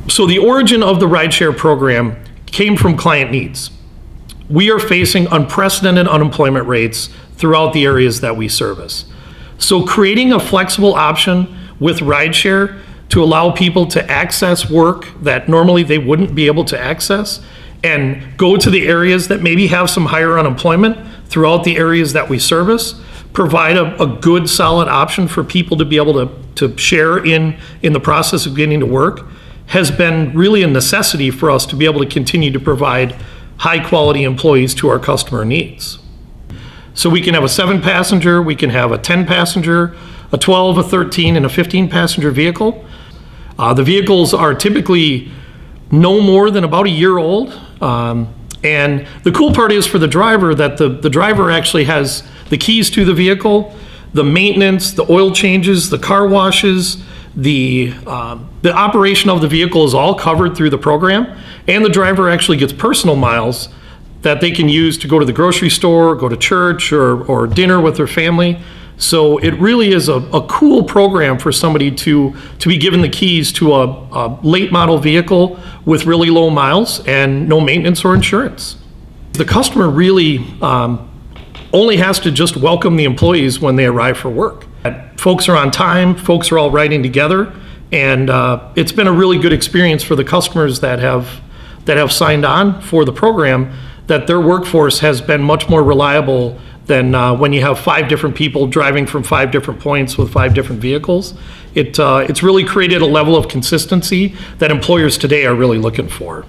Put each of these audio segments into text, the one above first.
So the origin of the rideshare program came from client needs. We are facing unprecedented unemployment rates throughout the areas that we service. So creating a flexible option with rideshare to allow people to access work that normally they wouldn't be able to access and go to the areas that maybe have some higher unemployment throughout the areas that we service, provide a good solid option for people to be able to share in the process of getting to work, has been really a necessity for us to be able to continue to provide high quality employees to our customer needs. So we can have a 7-passenger, we can have a 10-passenger, a 12, a 13, and a 15-passenger vehicle. The vehicles are typically no more than about a year old. And the cool part is for the driver that the driver actually has the keys to the vehicle, the maintenance, the oil changes, the car washes, the operation of the vehicle is all covered through the program, and the driver actually gets personal miles that they can use to go to the grocery store, go to church, or dinner with their family. So it really is a cool program for somebody to be given the keys to a late model vehicle with really low miles and no maintenance or insurance. The customer really only has to just welcome the employees when they arrive for work. Folks are on time, folks are all riding together, and it's been a really good experience for the customers that have signed on for the program, that their workforce has been much more reliable than when you have 5 different people driving from 5 different points with 5 different vehicles. It's really created a level of consistency that employers today are really looking for.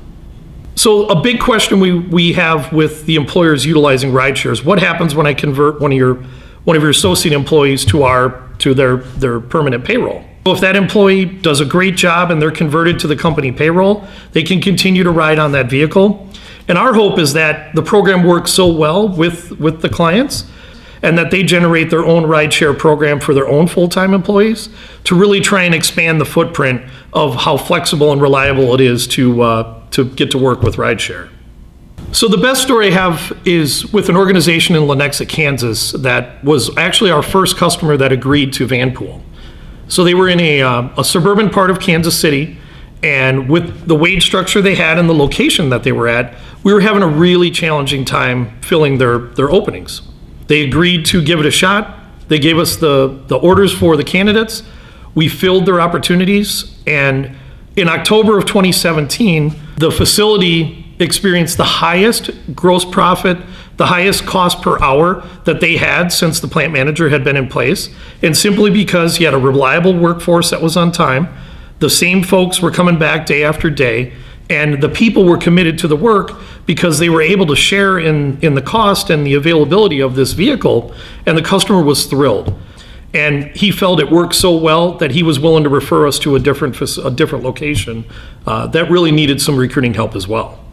So a big question we have with the employers utilizing rideshare is, what happens when I convert one of your associate employees to their permanent payroll? So if that employee does a great job and they're converted to the company payroll, they can continue to ride on that vehicle. And our hope is that the program works so well with the clients, and that they generate their own rideshare program for their own full-time employees to really try and expand the footprint of how flexible and reliable it is to get to work with rideshare. So the best story I have is with an organization in Lenexa, Kansas, that was actually our first customer that agreed to Vanpool. So they were in a suburban part of Kansas City, and with the wage structure they had and the location that they were at, we were having a really challenging time filling their openings. They agreed to give it a shot. They gave us the orders for the candidates. We filled their opportunities, and in October of 2017, the facility experienced the highest gross profit, the highest cost per hour that they had since the plant manager had been in place, and simply because he had a reliable workforce that was on time. The same folks were coming back day after day, and the people were committed to the work because they were able to share in the cost and the availability of this vehicle, and the customer was thrilled. And he felt it worked so well that he was willing to refer us to a different location that really needed some recruiting help as well.